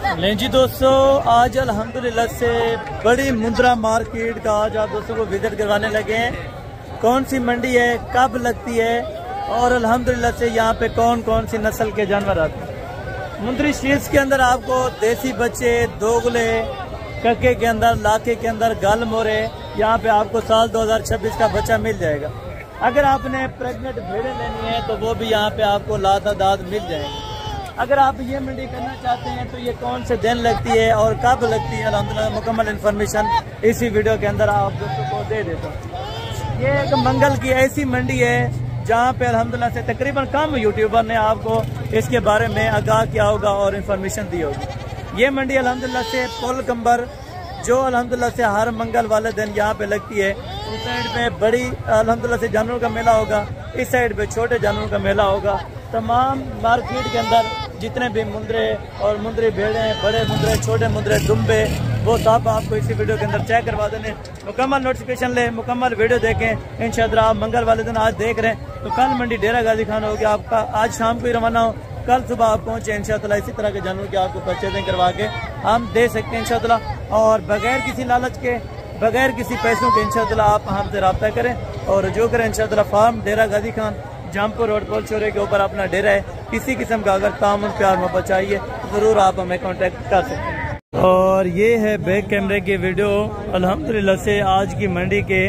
नहीं जी दोस्तों, आज अल्हम्दुलिल्लाह से बड़ी मुंद्रा मार्केट का आज आप दोस्तों को विजिट करवाने लगे हैं। कौन सी मंडी है, कब लगती है और अल्हम्दुलिल्लाह से यहाँ पे कौन कौन सी नस्ल के जानवर आते हैं। मुंद्री शीर्ष के अंदर आपको देसी बच्चे, दोगले, कक्के के अंदर, लाके के अंदर, गल मोरे, यहाँ पे आपको साल 2026 का बच्चा मिल जाएगा। अगर आपने प्रेग्नेंट भेड़ें लेनी है तो वो भी यहाँ पे आपको लातादाद मिल जाएंगे। अगर आप ये मंडी करना चाहते हैं तो ये कौन से दिन लगती है और कब लगती है, अल्हम्दुलिल्लाह मुकम्मल इन्फॉर्मेशन इसी वीडियो के अंदर आप दोस्तों को दे देता हूँ। ये एक मंगल की ऐसी मंडी है जहाँ पे अल्हम्दुलिल्लाह से तकरीबन कम यूट्यूबर ने आपको इसके बारे में आगाह किया होगा और इन्फॉर्मेशन दी होगी। ये मंडी अल्हम्दुलिल्लाह से पुल कंबर जो अल्हम्दुलिल्लाह से हर मंगल वाले दिन यहाँ पे लगती है। उस साइड पे बड़ी अल्हम्दुलिल्लाह से जानवरों का मेला होगा, इस साइड पे छोटे जानवरों का मेला होगा। तमाम मार्केट के अंदर जितने भी मुंद्रे और मुंद्री भेड़ें, बड़े मुंद्रे, छोटे मुंद्रे, दुम्बे, वो सब आपको इसी वीडियो के अंदर चेक करवा देने। मुकम्मल नोटिफिकेशन ले, मुकम्मल वीडियो देखें। इंशाअल्लाह आप मंगल वाले दिन आज देख रहे हैं तो कल मंडी डेरा गाजी खान होगी आपका, आज शाम को ही रवाना हो, कल सुबह आप पहुँचे इंशाअल्लाह। इसी तरह के जानवर की आपको परचेजिंग करवा के हम दे सकते हैं इंशाअल्लाह, और बगैर किसी लालच के, बगैर किसी पैसों के इंशाअल्लाह आप हमसे रब्ता करें और जो करें इंशाअल्लाह। फार्म डेरा गाजी खान, जामपुर रोड, पुल चौरे के ऊपर अपना डेरा है। किसी किस्म का अगर तामुन, प्यार, मोहब्बत चाहिए तो ज़रूर आप हमें कांटेक्ट कर सकते हैं। और ये है बैक कैमरे की वीडियो। अल्हम्दुलिल्लाह से आज की मंडी के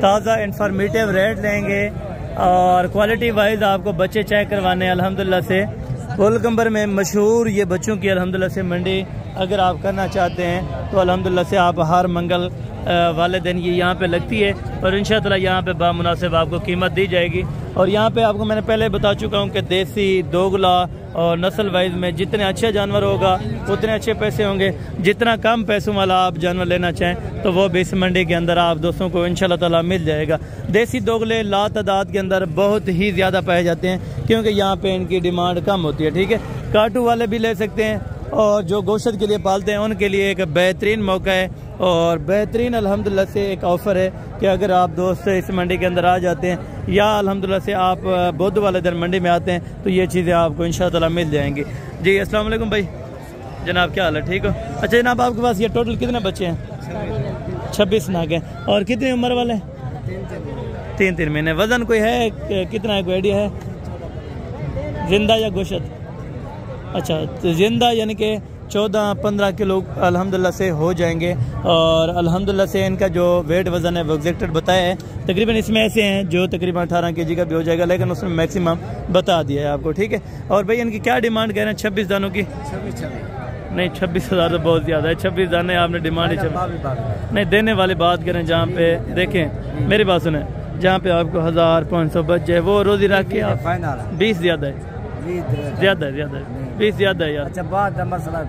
ताज़ा इंफॉर्मेटिव रेट लेंगे और क्वालिटी वाइज आपको बच्चे चेक करवाने। अल्हम्दुलिल्लाह से गोलकंबर में मशहूर ये बच्चों की अल्हम्दुलिल्लाह से मंडी अगर आप करना चाहते हैं तो अल्हम्दुलिल्लाह से आप हर मंगल वाले दिन ये यहाँ पे लगती है और इंशाअल्लाह यहाँ पे बामुनासिब आपको कीमत दी जाएगी। और यहाँ पे आपको मैंने पहले बता चुका हूँ कि देसी, दोगला और नस्ल वाइज में जितने अच्छे जानवर होगा उतने अच्छे पैसे होंगे। जितना कम पैसों वाला आप जानवर लेना चाहें तो वो भी इस मंडी के अंदर आप दोस्तों को इंशाअल्लाह ताला मिल जाएगा। देसी दोगले लातादाद के अंदर बहुत ही ज़्यादा पाए जाते हैं क्योंकि यहाँ पे इनकी डिमांड कम होती है। ठीक है, काटू वाले भी ले सकते हैं और जो गोश्त के लिए पालते हैं उनके लिए एक बेहतरीन मौका है और बेहतरीन अल्हम्दुलिल्लाह से एक ऑफ़र है कि अगर आप दोस्त इस मंडी के अंदर आ जाते हैं या अल्हम्दुलिल्लाह से आप बुध वाले दिन मंडी में आते हैं तो ये चीज़ें आपको इंशाअल्लाह मिल जाएंगी। जी अस्सलाम वालेकुम भाई, जनाब क्या हाल है, ठीक हो? अच्छा जनाब, आपके पास ये टोटल कितने बच्चे हैं? 26 नाग हैं। और कितनी उम्र वाले? 3 महीने। वज़न कोई है कितना है, कोई आइडिया है? जिंदा या गोश्त? अच्छा, तो जिंदा यानी कि 14-15 किलो अल्हम्दुलिल्लाह से हो जाएंगे। और अल्हम्दुलिल्लाह से इनका जो वेट वज़न है वो एग्जैक्टेड बताया है। तकरीबन इसमें ऐसे हैं जो तकरीबन 18 kg का भी हो जाएगा, लेकिन उसमें मैक्सिमम बता दिया है आपको। ठीक है, और भाई इनकी क्या डिमांड कह रहे हैं 26 दानों की? नहीं, 26,000 तो बहुत ज़्यादा है। 26 दाने आपने डिमांड ही नहीं देने वाली बात करें। जहाँ पे देखें, मेरी बात सुने, जहाँ पे आपको 1000-500 बच जाए वो रोज़ी रख के आप 20 ज़्यादा है, ज़्यादा है 20 ज़्यादा है यार। अच्छा, बात मसला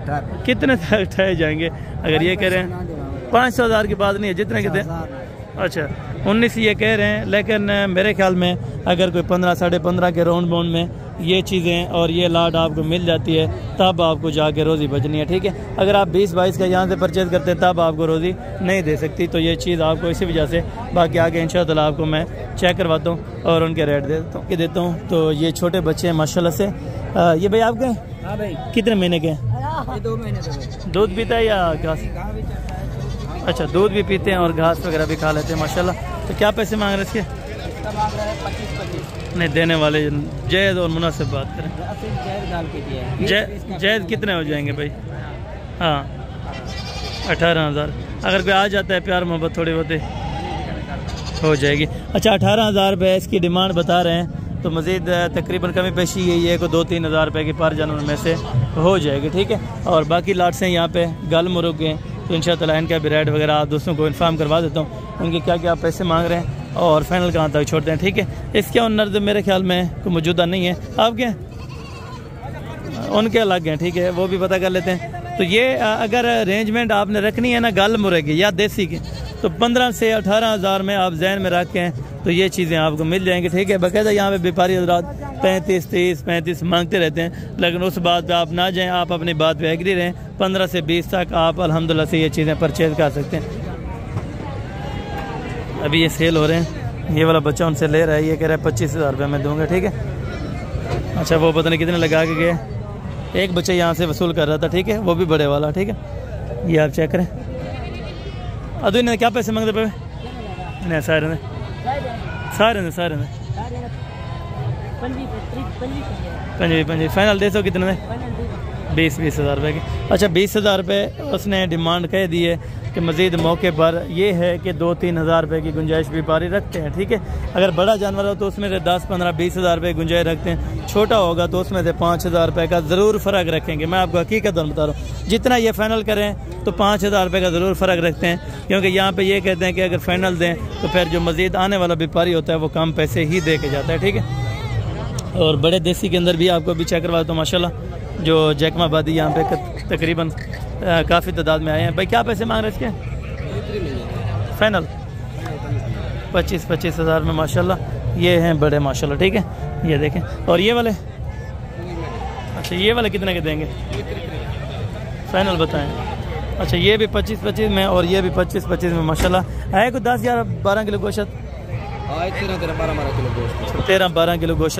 कितने तक ठहर जाएंगे अगर ये कह रहे हैं? 500,000 की बात नहीं है, जितने कितने? अच्छा 19 ये कह रहे हैं, लेकिन मेरे ख्याल में अगर कोई 15-15.5 के राउंड बाउंड में ये चीज़ें और ये लाट आपको मिल जाती है तब आपको जाके रोज़ी बचनी है। ठीक है, अगर आप 20-22 का यहाँ से परचेज़ करते हैं तब आपको रोज़ी नहीं दे सकती। तो ये चीज़ आपको इसी वजह से, बाकी आगे इंशाअल्लाह आपको मैं चेक करवाता हूँ और उनके रेट देता हूँ। तो ये छोटे बच्चे हैं माशाल्लाह से। ये भाई आपके? हाँ भाई। कितने महीने के? 2 महीने। दूध पीता है या घास? अच्छा, दूध भी पीते हैं और घास वगैरह भी खा लेते हैं माशाल्लाह। तो क्या पैसे मांग रहे हैं इसके? 25 नहीं देने वाले, जायज़ और मुनासिब बात करें। जायज़ कितने हो जाएंगे भाई? हाँ 18,000। अगर कोई आ जाता है प्यार मोहब्बत थोड़ी बहुत हो जाएगी। अच्छा 18,000 रुपये इसकी डिमांड बता रहे हैं तो मज़ीद तकरीबन कमी पेशी यही है कि 2-3 हज़ार रुपये की पर जानवर में से हो जाएगी। ठीक है, और बाकी लाट्स हैं यहाँ पे गल मुर्ग हैं तो इंशाअल्लाह इनका भी रेट वगैरह आप दोस्तों को इन्फॉर्म करवा देता हूँ, उनके क्या क्या पैसे मांग रहे हैं और फाइनल कहाँ तक छोड़ते हैं। ठीक है, इसके ओनर मेरे ख्याल में कोई मौजूदा नहीं है, आपके उनके अलग हैं। ठीक है, वो भी पता कर लेते हैं। तो ये अगर अरेंजमेंट आपने रखनी है ना गल मुर्गी या देसी की तो 15 से 18,000 में आप जहन में रखें तो ये चीज़ें आपको मिल जाएंगी। ठीक है, बाकायदा यहाँ पे व्यापारी हज़रात 35-30-35 मांगते रहते हैं, लेकिन उस बात पे आप ना जाएं, आप अपनी बात पे एग्री रहें। 15 से 20 तक आप अल्हम्दुलिल्लाह से ये चीज़ें परचेज कर सकते हैं। अभी ये सेल हो रहे हैं, ये वाला बच्चा उनसे ले रहा है, ये कह रहा है 25,000 रुपये मैं दूँगा। ठीक है, अच्छा वो पता नहीं कितने लगा के गए, एक बच्चा यहाँ से वसूल कर रहा था, ठीक है, वो भी बड़े वाला, ठीक है। ये आप चेक करें। अदू इन्हें क्या पैसे मांगते पे? नहीं सारे ने पंजी फाइनल दे सो कितने ने? 20,000 रुपये की। अच्छा 20,000 रुपये उसने डिमांड कह दी है कि मज़ीद मौके पर ये है कि 2-3 हज़ार रुपये की गुंजाइश व्यापारी रखते हैं, ठीक है। अगर बड़ा जानवर हो तो उसमें से 10-15-20 हज़ार रुपये की गुंजाइश रखते हैं, छोटा होगा तो उसमें से 5,000 रुपये का ज़रूर फ़र्क रखेंगे। मैं आपको हकीकत बता रहा हूँ, जितना ये फ़ाइनल करें तो 5,000 रुपये का ज़रूर फ़र्क रखते हैं, क्योंकि यहाँ पर ये कहते हैं कि अगर फ़ाइनल दें तो फिर जो मज़ीद आने वाला व्यापारी होता है वो कम पैसे ही दे के जाता है, ठीक है। और बड़े देसी के अंदर भी आपको अभी चेक करवा देता हूँ माशाल्लाह, जो जैकमाबादी यहाँ पे तकरीबन काफ़ी तादाद में आए हैं। भाई क्या पैसे मांग रहे हैं इसके? फाइनल 25 हज़ार में माशाल्लाह। ये हैं बड़े माशाल्लाह, ठीक है, ये देखें। और ये वाले? अच्छा ये वाले कितने के देंगे फाइनल बताएं? अच्छा ये भी 25 में और ये भी 25 में माशाल्लाह। है कुछ 10-12 किलो गोश्त? 13-12 किलो गोश्त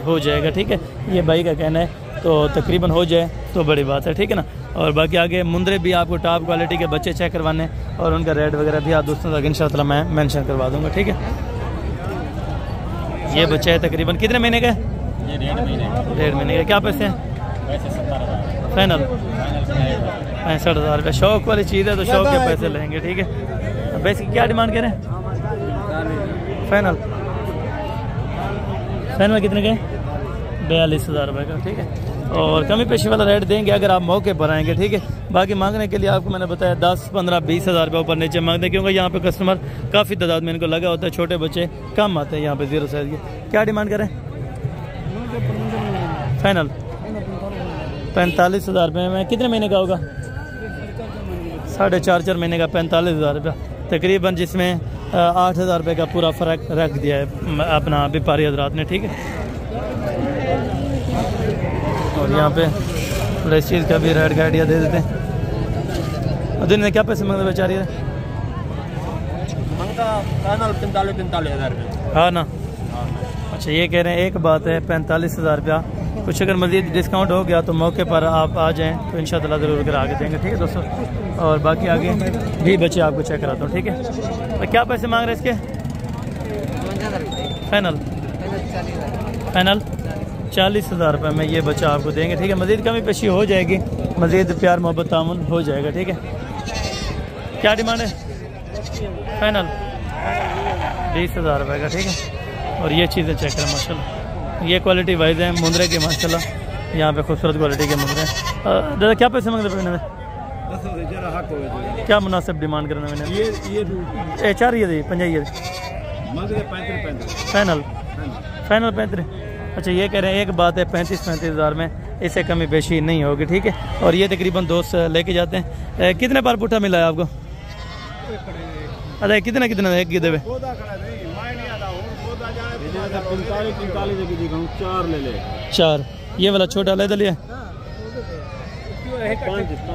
हो जाएगा, ठीक है। ये भाई का कहना है, तो तकरीबन हो जाए तो बड़ी बात है, ठीक है ना। और बाकी आगे मुंदरे भी आपको टॉप क्वालिटी के बच्चे चेक करवाने और उनका रेट वगैरह भी आप दोस्तों तक इंशाअल्लाह मैं मेंशन करवा दूंगा, ठीक है। ये बच्चा है तकरीबन कितने महीने का? ये 1.5 महीने का। क्या पैसे हैं फाइनल? 65,000 रुपये। शौक वाली चीज़ है तो शौक के पैसे लेंगे, ठीक है। वैसे क्या डिमांड करें फाइनल? फाइनल कितने के? 42,000 रुपये का, ठीक है। और कमी पेशी वाला रेट देंगे अगर आप मौके पर आएंगे, ठीक है। बाकी मांगने के लिए आपको मैंने बताया 10-15-20 हज़ार रुपये ऊपर नीचे मांगते हैं, क्योंकि यहाँ पे कस्टमर काफ़ी तादाद में इनको लगा होता है, छोटे बच्चे कम आते हैं यहाँ पे 0 साइज़ के। क्या डिमांड करें फाइनल? 45,000 रुपये में। कितने महीने का होगा? 4.5 महीने का 45,000 रुपया तकरीबन, जिसमें 8,000 रुपये का पूरा फ़र्क रख दिया है अपना व्यापारी हजरात ने, ठीक है। और यहाँ पे इस चीज़ का भी रेट का आइडिया दे देते हैं। दिन में क्या पैसे मांगते बेचारी है? फाइनल 45,000 रुपये। हाँ ना। अच्छा ये कह रहे हैं एक बात है 45,000 रुपया, कुछ अगर मज़ीद डिस्काउंट हो गया तो मौके पर आप आ जाएँ तो इंशाअल्लाह ज़रूर करा के देंगे, ठीक है दोस्तों। और बाकी आगे भी बच्चे आपको चेक कराता हूँ, ठीक है। तो क्या पैसे मांग रहे हैं इसके फाइनल? 40,000 रुपये में ये बच्चा आपको देंगे, ठीक है। मज़ीद कमी पेशी हो जाएगी, मज़ीद प्यार मोहब्बत तामुन हो जाएगा, ठीक है। क्या डिमांड है फाइनल? 20,000 रुपये का, ठीक है। और ये चीज़ें चेक करें माशाल्लाह, ये क्वालिटी वाइज है मुंदरे के माशाल्लाह, यहाँ पे खूबसूरत क्वालिटी के मुंदरे। दादा क्या पैसे मांगते पड़ने में? क्या मुनासिब डिमांड करना मैंने? ये 4 ये 50 फाइनल? फाइनल 35। अच्छा ये कह रहे हैं एक बात है 35 हज़ार में, इससे कमी बेशी नहीं होगी, ठीक है। और ये तकरीबन दोस्त लेके जाते हैं। कितने बार पुट्ठा मिला है आपको? अरे कितना एक गिदे हुए? 4। ये वाला छोटा ले लिया?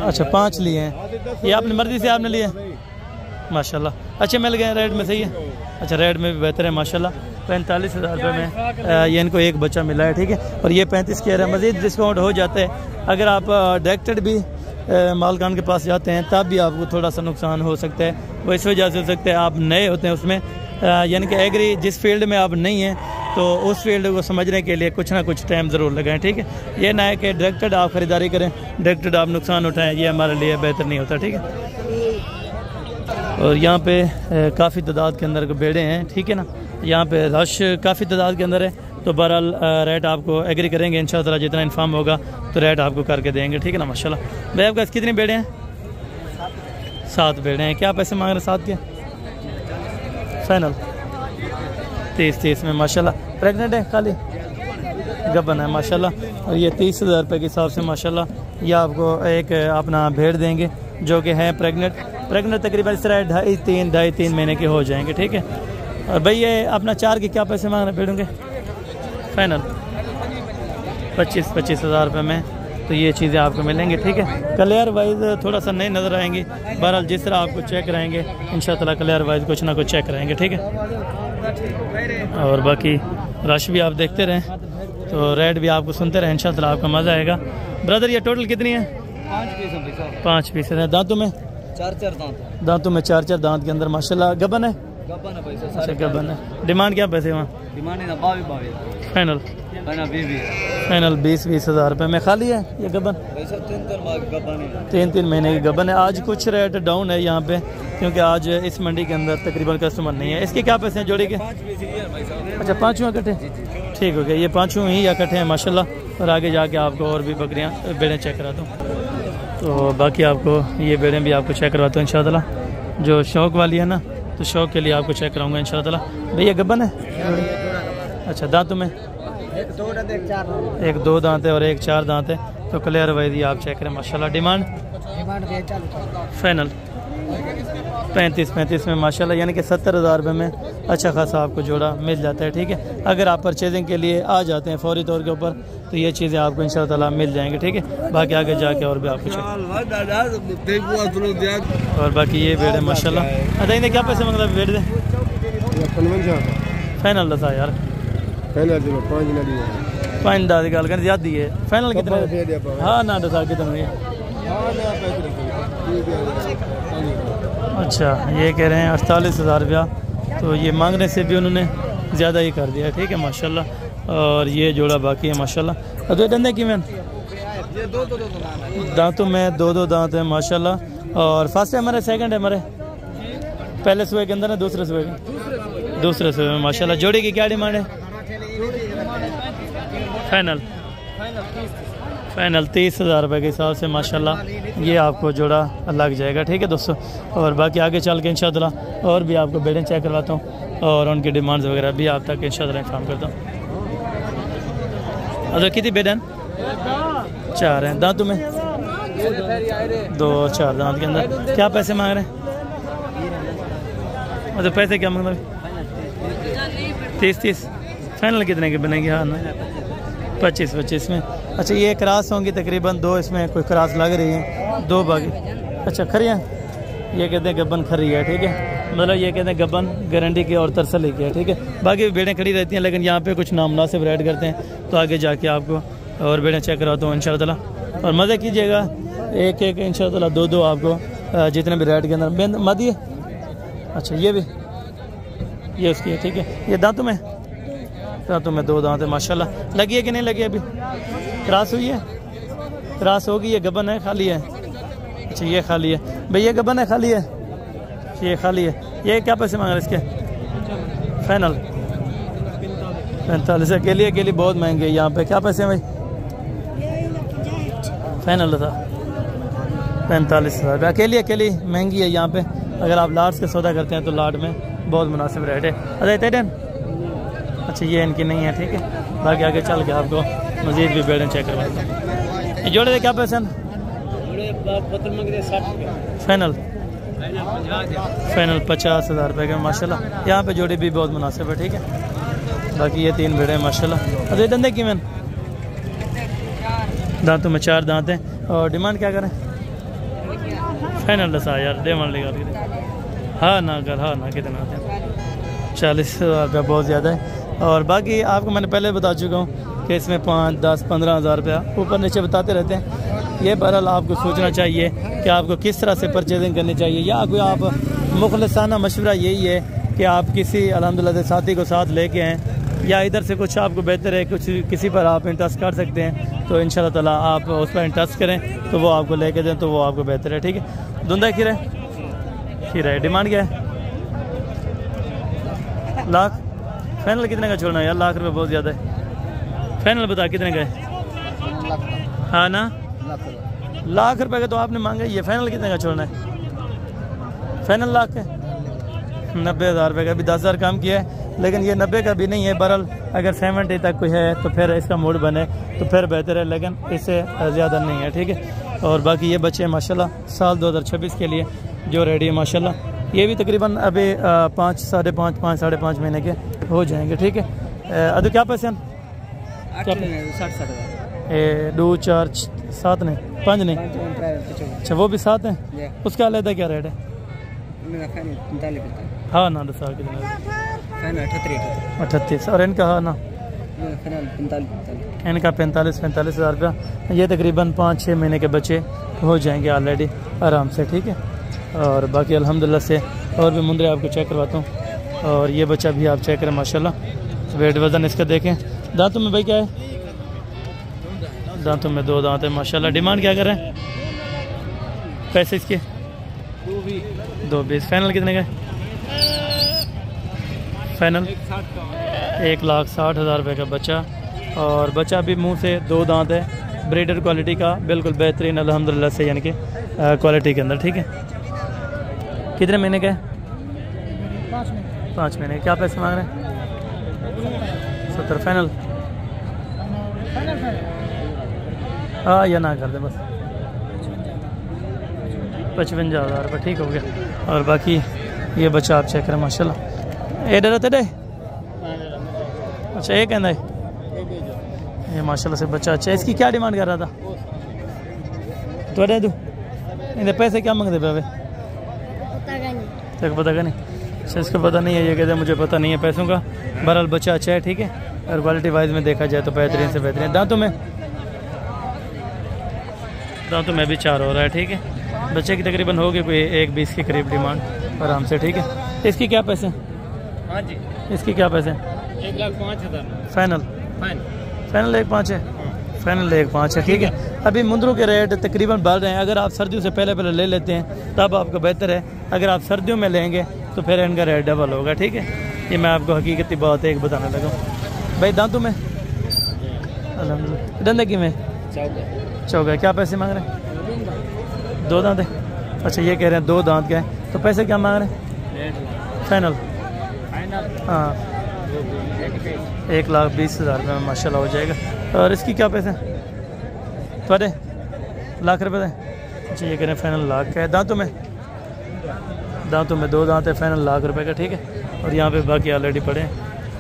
अच्छा 5 लिए हैं। ये आपने मर्जी से आपने लिए माशाल्लाह। अच्छे मिल गए, रेट में सही है। अच्छा रेट में भी बेहतर है माशाल्लाह। 45,000 रुपये में ये इनको एक बच्चा मिला है, ठीक है। और ये 35 कह रहे हैं, मज़ीद डिस्काउंट हो जाता है। अगर आप डायरेक्टेड भी मालकान के पास जाते हैं तब भी आपको थोड़ा सा नुकसान हो सकता है, वो इस वजह से हो सकता है आप नए होते हैं उसमें, यानी कि एग्री जिस फील्ड में आप नहीं हैं तो उस फील्ड को समझने के लिए कुछ ना कुछ टाइम ज़रूर लगाएं, ठीक है। ये ना है कि डायरेक्टेड आप ख़रीदारी करें, डायरेक्टेड आप नुकसान उठाएं, ये हमारे लिए बेहतर नहीं होता, ठीक है। और यहाँ पे काफ़ी तादाद के अंदर बेड़े हैं, ठीक है ना। यहाँ पे रश काफ़ी तादाद के अंदर है, तो बहरहाल रेट आपको एग्री करेंगे इंशाअल्लाह, जितना इन्फॉर्म होगा तो रेट आपको करके देंगे, ठीक है ना माशाल्लाह। भाई आपके पास कितने बेड़े हैं? 7 बेड़े हैं। क्या पैसे मांग रहे हैं 7 के? फाइनल 30 में माशाल्लाह। प्रेग्नेंट है खाली गबन है माशाल्लाह। और ये 30,000 रुपये के हिसाब से माशाल्लाह ये आपको एक अपना भेड़ देंगे जो कि है प्रेग्नेंट तकरीबन इस तरह 2.5-3 महीने के हो जाएंगे, ठीक है। और भाई ये अपना 4 के क्या पैसे मांग रहे हैं भेड़ों के? फाइनल 25,000 रुपये में तो ये चीज़ें आपको मिलेंगी, ठीक है। कलर वाइज थोड़ा सा नई नज़र आएंगी, बहरहाल जिस तरह आपको चेक कराएंगे इंशाअल्लाह कलर वाइज कुछ ना कुछ चेक कराएंगे, ठीक है। और बाकी रश भी आप देखते रहें तो रेट भी आपको सुनते रहें, इंशाअल्लाह आपका मज़ा आएगा। ब्रदर ये टोटल कितनी है? 5 पीस है। दांतों में 4 दांत। दांतों में 4 दांत के अंदर माशाल्लाह। गबन है? गबन है भाई। अच्छा गबन है। डिमांड क्या पैसे वहाँ? डिमांड है 22 फाइनल? फाइनल 20 हज़ार रुपये में। खाली है ये गबन? 3 महीने की गबन है। आज कुछ रेट डाउन है यहाँ पे क्योंकि आज इस मंडी के अंदर तकरीबन कस्टमर नहीं है। इसके क्या पैसे हैं जोड़ी के? अच्छा 5 इकट्ठे, ठीक हो गया। ये 5 ही इकट्ठे हैं माशाल्लाह। और आगे जाके आपको और भी बकरियाँ बेड़ें चेक कराता हूँ। तो बाकी आपको ये बेड़ें भी आपको चेक करवाता हूँ इंशाअल्लाह। जो शौक़ वाली है ना तो शौक़ के लिए आपको चेक कराऊँगा इंशाअल्लाह। भैया गबन है? अच्छा दांतों में 1 2 दांत है और 1 4 दांत है। तो क्लियर वही आप चेक करें माशाल्लाह। डिमांड फाइनल 35 में माशाल्लाह, यानी कि 70 हज़ार रुपये में अच्छा खासा आपको जोड़ा मिल जाता है। ठीक है, अगर आप परचेजिंग के लिए आ जाते हैं फौरी तौर के ऊपर तो ये चीज़ें आपको इंशाअल्लाह ताला मिल जाएंगी। ठीक है, बाकी आगे जाके और भी आपको और बाकी ये बेड़ है माशाल्लाह। अच्छा इन्हें क्या पैसे मंगता बेड़ दे? फाइनल दसा यार। 5 दादी गल कर ज्यादा है। फाइनल कितना? हाँ ना दसा कितना है? अच्छा ये कह रहे हैं 48 हज़ार रुपया। तो ये मांगने से भी उन्होंने ज़्यादा ही कर दिया। ठीक है माशाल्लाह। और ये जोड़ा बाकी है माशाल्लाह। तो डंडे की मैन दांतों में 2 दांत है माशाल्लाह। और फर्स्ट है हमारे, सेकंड है हमारे? पहले सुबह के अंदर है, दूसरे सुबह के? दूसरे सुबह में माशाल्लाह। जोड़ी की क्या डिमांड है? फाइनल 30 हज़ार रुपये के हिसाब से माशाल्लाह ये आपको जोड़ा लग जाएगा। ठीक है दोस्तों, और बाकी आगे चल के इंशाअल्लाह और भी आपको बेड़ें चेक करवाता हूँ और उनकी डिमांड्स वगैरह भी आप तक इंशाअल्लाह इन्फॉर्म करता हूँ। अच्छा कितनी बेड़ें? 4 हैं। दांतों में 2 4 दांत के अंदर। क्या पैसे मांग रहे हैं? मतलब पैसे क्या मांग रहे हैं? 30 फाइनल कितने की बनेगी? हाँ ना 25 में। अच्छा ये क्रॉस होंगी तकरीबन 2, इसमें कोई क्रॉस लग रही है 2 बाकी। अच्छा खरियाँ ये कहते हैं गबन खरी है। ठीक है, मतलब ये कहते हैं गबन गारंटी की और तरसली की है। ठीक है, बाकी बेड़ें खड़ी रहती हैं लेकिन यहाँ पे कुछ नामुनासिब रेट करते हैं। तो आगे जाके आपको और बेड़ें चेक कराता हूँ इंशाअल्लाह। और मज़े कीजिएगा, एक इंशाअल्लाह 2 आपको जितने भी रेट के अंदर मद है। अच्छा ये भी ये उसकी है। ठीक है, ये दांतों में 2 दांत है माशाल्लाह। लगी है कि नहीं लगी? अभी क्रॉस हुई है? क्रॉस होगी। ये गबन है खाली है? अच्छा ये खाली है भैया। गबन है खाली है? ये खाली है। ये क्या पैसे मांग रहे इसके? फाइनल 45। अकेली बहुत महंगे यहाँ पे। क्या पैसे हैं भाई? फाइनल था 45 हज़ार। अकेली महंगी है यहाँ पे। अगर आप लाट से सौदा करते हैं तो लाट में बहुत मुनासिब रेट है। अच्छा अच्छा ये इनकी नहीं है। ठीक है, बाकी आगे चल के आपको मज़ीद भी बेड़ें चेक करवाता हूँ। ये जोड़े क्या पैसे हैं? फाइनल 50 हज़ार रुपये के माशाल्लाह। यहाँ पे जोड़ी भी बहुत मुनासिब है। ठीक है, बाकी ये 3 बेड़े माशाल्लाह। अच्छा ये धंधे की मैन दांतों में 4 दांत हैं। और डिमांड क्या करें? फाइनल 10 यार डिमांड लगा। हाँ ना कितना आते हैं? 40 हज़ार रुपया बहुत ज़्यादा है। और बाकी आपको मैंने पहले बता चुका हूँ कि इसमें 5 10 15 हज़ार रुपया ऊपर नीचे बताते रहते हैं। ये बहरहाल आपको सोचना चाहिए कि आपको किस तरह से परचेजिंग करनी चाहिए। या कोई आप मुखलिसाना मशवरा यही है कि आप किसी अल्हम्दुलिल्लाह साथी को साथ लेके आएँ, या इधर से कुछ आपको बेहतर है कुछ किसी पर आप इंटरेस्ट कर सकते हैं तो इंशाल्लाह ताला आप उस पर इंटरेस्ट करें तो वो आपको लेके दें तो वो आपको बेहतर है। ठीक है, धुंधा खीरा है। डिमांड क्या है? लाख। फाइनल कितने का छोड़ना है यार? लाख रुपये बहुत ज़्यादा है। फाइनल बता कितने का है? हाँ ना लाख रुपये का तो आपने मांगा ही है। फाइनल कितने का छोड़ना है? फाइनल लाख है। 90 हज़ार रुपये का भी 10 हज़ार कम किया है, लेकिन ये 90 का भी नहीं है। बहरहाल अगर 70 तक कोई है तो फिर इसका मूड बने तो फिर बेहतर है, लेकिन इससे ज़्यादा नहीं है। ठीक है, और बाकी ये बच्चे माशाल्लाह साल 2026 के लिए जो रेडी है माशाल्लाह। ये भी तकरीबन अभी 5 साढ़े 5 महीने के हो जाएंगे। ठीक है, अभी क्या पैसे हैं? 2 4 7 नहीं 5 नहीं। अच्छा वो भी 7 हैं। उसका अलग क्या रेट है? हाँ ना 10 कितना? 38। और इनका हाँ ना इनका 45 हज़ार रुपया। ये तकरीबन 5-6 महीने के बच्चे हो जाएंगे ऑलरेडी आराम से, ठीक है। और बाकी अल्हम्दुलिल्लाह से और भी मुंद्रे आपको चेक करवाता हूँ। और ये बच्चा भी आप चेक करें माशाल्लाह, वेट वज़न इसका देखें। दांतों में भाई क्या है? दांतों में 2 दांत है माशाल्लाह। डिमांड क्या कर रहे हैं पैसे इसके? 220। फाइनल कितने का? फाइनल 1,60,000 रुपये का बच्चा। और बच्चा भी मुंह से 2 दांत है, ब्रीडर क्वालिटी का, बिल्कुल बेहतरीन अल्हम्दुलिल्लाह से, यानी कि क्वालिटी के अंदर, ठीक है। कितने महीने का है? 5 महीने। क्या पैसे मांग रहे हैं? 70। फाइनल? हाँ या ना कर दे बस। 55,000 रुपये, ठीक हो गया। और बाकी ये बच्चा आप चेक करें माशाल्लाह। ए डर तेरे? अच्छा ये कहना है ये माशाल्लाह से बच्चा अच्छा है। इसकी क्या डिमांड कर रहा था? तो दे दूँ इन्हें पैसे क्या मांगते पे? तेरे को पता का नहीं? अच्छा इसको पता नहीं है, ये कहते हैं मुझे पता नहीं है पैसों का। बहरहाल बच्चा अच्छा है, ठीक है। और क्वालिटी वाइज में देखा जाए तो बेहतरीन से बेहतरीन। दांतों में भी 4 हो रहा है, ठीक है। बच्चे की तकरीबन होगी कोई 1,20 के करीब डिमांड आराम से, ठीक है। इसकी क्या पैसे? हाँ जी इसकी क्या पैसे? 1,05,000। फाइनल? फाइनल 1,5 है। फाइनल 1,5 है, ठीक है। अभी मुंद्रों के रेट तकरीबन बढ़ रहे हैं। अगर आप सर्दियों से पहले ले लेते हैं तब आपको बेहतर है। अगर आप सर्दियों में लेंगे तो फिर इनका रेट डबल होगा, ठीक है। ये मैं आपको हकीकती बात एक बताने लगा भाई। दांतों में डंडकी में चौका। क्या पैसे मांग रहे हैं? 2 दांत है। अच्छा ये कह रहे हैं 2 दांत के हैं, तो पैसे क्या मांग रहे हैं? फाइनल? हाँ 1,20,000 रुपये में माशाल्लाह हो जाएगा। और इसकी क्या पैसे? थोड़े लाख रुपये दें। अच्छा ये कह रहे हैं फाइनल लाख का है। दांतों में 2 दांत है, फाइनल लाख रुपये का, ठीक है। और यहाँ पे बाकी ऑलरेडी पड़े हैं,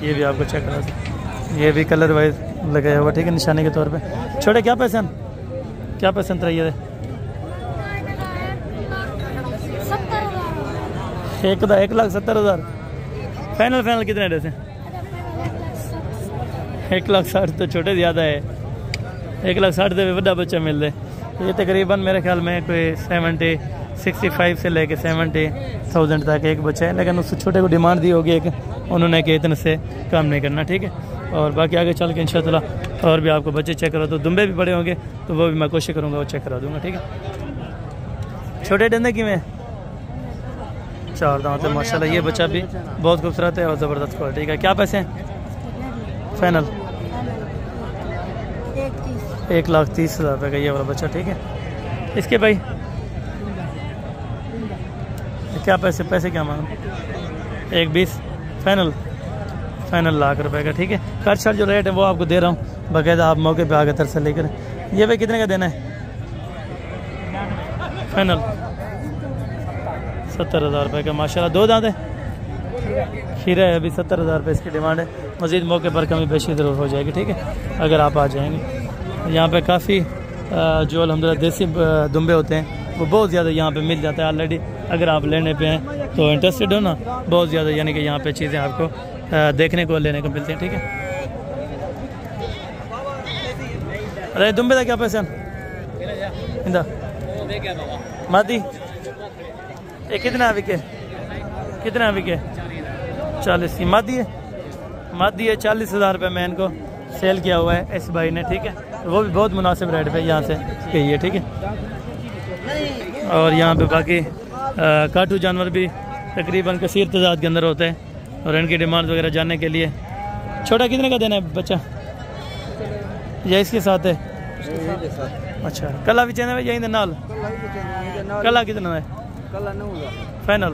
ये भी आपको चेक करा सकते। ये भी कलर वाइज लगाया हुआ, ठीक है, निशाने के तौर पे। छोटे क्या पैसे? क्या पैसे रही है? 1,70,000। फाइनल कितने डेसे? 1,60,000 तो छोटे ज़्यादा है। 1,60,000 से बड़ा बच्चा मिल रहा है। ये तकरीबन मेरे ख्याल में कोई 65 से लेके 70,000 तक एक बच्चा है। लेकिन उससे छोटे को डिमांड दी होगी एक, उन्होंने कि इतने से काम नहीं करना, ठीक है। और बाकी आगे चल के इंशाअल्लाह और भी आपको बच्चे चेक करा, तो दुम्बे भी बड़े होंगे तो वो भी मैं कोशिश करूँगा वो चेक करा दूँगा, ठीक है। छोटे डंडे की में 4 दांत है माशाल्लाह। ये बच्चा भी बहुत खूबसूरत है और ज़बरदस्त क्वालिटी का। क्या पैसे हैं? फाइनल 1,30,000 रुपये का ये वाला बच्चा, ठीक है। इसके भाई क्या पैसे क्या मांग? 1,20। फाइनल लाख रुपए का, ठीक है। खर्च जो रेट है वो आपको दे रहा हूँ बाकायदा, आप मौके पे आगे तरस लेकर। ये भाई कितने का देना है? फाइनल 70,000 रुपये का माशाल्लाह। 2 दांत है, खीरा है, अभी 70,000 रुपये इसकी डिमांड है। मज़ीद मौके पर कमी पेशी ज़रूर हो जाएगी, ठीक है, अगर आप आ जाएंगे। यहाँ पे काफ़ी जो अल्हम्दुलिल्लाह देसी दुम्बे होते हैं वो बहुत ज़्यादा यहाँ पे मिल जाता है ऑलरेडी। अगर आप लेने पे हैं तो इंटरेस्टेड हो ना, बहुत ज़्यादा यानी कि यहाँ पे चीज़ें आपको देखने को लेने को मिलती हैं, ठीक है। अरे दुम्बे का क्या पैसा इंदा मादी? ये कितना बिके? 40 की मादी है। 40,000 रुपये में इनको सेल किया हुआ है इस भाई ने, ठीक है। वो भी बहुत मुनासिब रेट पे यहाँ से कही है, ठीक है। और यहाँ पे बाकी काटू जानवर भी तकरीबन कसीर तादाद के अंदर होते हैं। और इनकी डिमांड वगैरह जानने के लिए, छोटा कितने का देना है बच्चा? या इसके साथ है? अच्छा कला भी चेना यही नाल? कला कितना है? फाइनल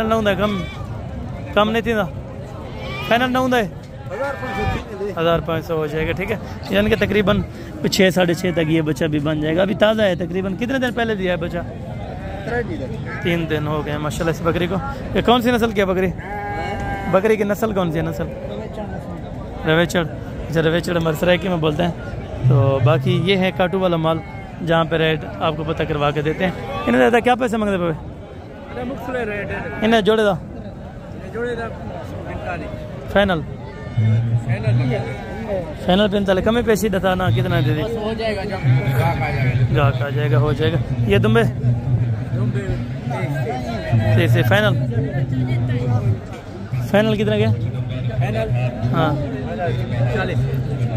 9 कम नहीं थी ना? फाइनल 9 है 1,500 हो जाएगा, ठीक है। यानी कि तकरीबन 6-6.5 तक ये बच्चा भी बन जाएगा। अभी ताज़ा है, तकरीबन कितने दिन पहले दिया है बच्चा? 3 दिन हो गए माशाल्लाह इस बकरी को। ये कौन सी नस्ल की है बकरी की नस्ल कौन सी है? नस्ल रवेचड़। अच्छा रवेचड़ मरसराइकी में बोलते हैं। तो बाकी ये है काटू वाला माल जहाँ पे रेट आपको पता करवा के देते हैं। इन्हें ज़्यादा क्या पैसे मांगते पे? इन्हें जोड़े दा फाइनल फाइनल 45 कमी पेशी था ना, कितना दे दी? हो जाएगा जब गाहक आ जाएगा, हो जाएगा। ये दुम्बे से फाइनल कितना गया? हाँ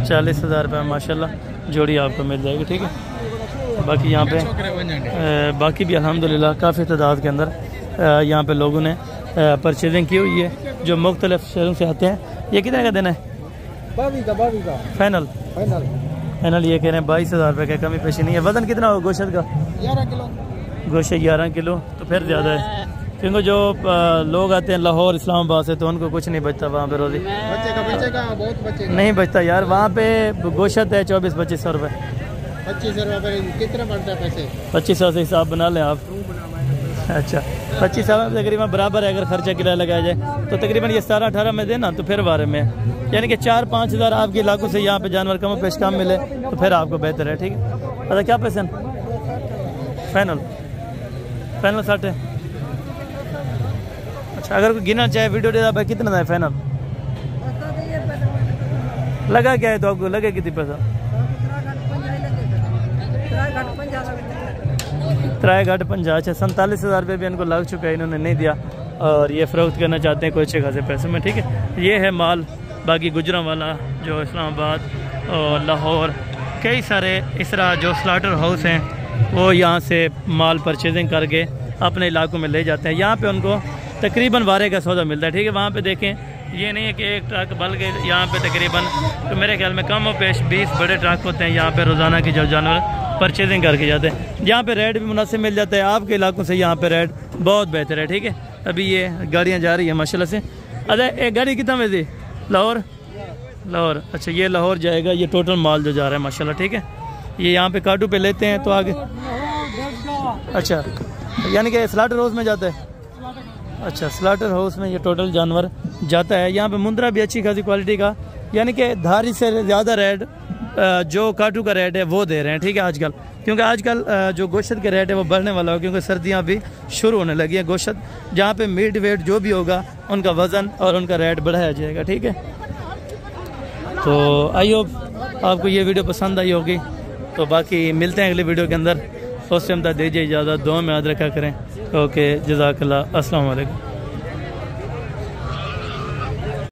40,000 रुपये माशाल्लाह जोड़ी आपको मिल जाएगी, ठीक है। बाकी यहाँ पे बाकी भी अल्हम्दुलिल्लाह काफ़ी तादाद के अंदर यहाँ पे लोगों ने परचेजिंग की हुई है जो मुख्तलिफ शहरों से आते हैं। ये कितने का देना है? 22 का फाइनल ये कह रहे हैं 22,000 रुपये का, कमी पेशी नहीं है। वजन कितना होगा गोश्त का? 11 किलो। गोश्त 11 किलो तो फिर ज़्यादा है, क्योंकि जो लोग आते हैं लाहौर इस्लामाबाद से तो उनको कुछ नहीं बचता वहाँ पे रोज़ी। बचेगा बहुत बचेगा। नहीं बचता यार, वहाँ पे गोश्त है 24-25 रुपये। 25 रुपये कितना पड़ता है पैसे? 2500 से हिसाब बना लें आप। अच्छा 25,000 में तकरीबन बराबर है। अगर खर्चा किराया लगाया जाए तो तकरीबन ये 17-18 में देना तो फिर बारे में, यानी कि 4-5 हज़ार आपके इलाकों से यहाँ पे जानवर कम पेश कम मिले तो फिर आपको बेहतर है, ठीक है। अच्छा क्या पैसे? फाइनल 60 है। अच्छा अगर कोई गिना चाहे वीडियो दे भाई कितना है फाइनल? लगा क्या है तो आपको लगे कितनी पैसा? 53,50। अच्छा 47,000 रुपये भी इनको लग चुका है, इन्होंने नहीं दिया और ये फ़रोख्त करना चाहते हैं कोई अच्छे खासे पैसे में, ठीक है। ये है माल। बाकी गुजरांवाला जो इस्लामाबाद और लाहौर कई सारे इस तरह जो स्लाटर हाउस हैं वो यहाँ से माल परचेजिंग करके अपने इलाकों में ले जाते हैं। यहाँ पे उनको तकरीबन वारे का सौदा मिलता है, ठीक है। वहाँ पे देखें ये नहीं है कि एक ट्रक बल्कि यहाँ पे तकरीबन तो मेरे ख्याल में कम और पेश 20 बड़े ट्रक होते हैं यहाँ पे रोज़ाना की जो जानवर परचेजिंग करके जाते हैं। यहाँ पे रेट भी मुनासिब मिल जाता है। आपके इलाकों से यहाँ पे रेट बहुत बेहतर है, ठीक है। अभी ये गाड़ियाँ जा रही हैं माशाल्लाह से। अच्छा एक गाड़ी कितना में थी? लाहौर। अच्छा ये लाहौर जाएगा, ये टोटल माल जो जा रहा है माशाल्लाह, ठीक है। ये यहाँ पे काटू पे लेते हैं तो आगे अच्छा यानी कि स्लाटर हाउस में जाता है। अच्छा स्लाटर हाउस में ये टोटल जानवर जाता है। यहाँ पे मुंद्रा भी अच्छी खासी क्वालिटी का, यानी कि धारी से ज़्यादा रेट जो काटू का रेट है वो दे रहे हैं, ठीक है आजकल। क्योंकि आजकल जो गोश्त के रेट है वो बढ़ने वाला हो, क्योंकि सर्दियाँ भी शुरू होने लगी हैं। गोश्त जहाँ पे मीट वेट जो भी होगा उनका वज़न और उनका रेट बढ़ाया जाएगा, ठीक है। तो आई होप आपको ये वीडियो पसंद आई होगी। तो बाकी मिलते हैं अगले वीडियो के अंदर। उस टाइम तक दीजिए इजाज़त, दुआ में याद रखा करें। ओके जज़ाकल्लाह, अस्सलाम वालेकुम।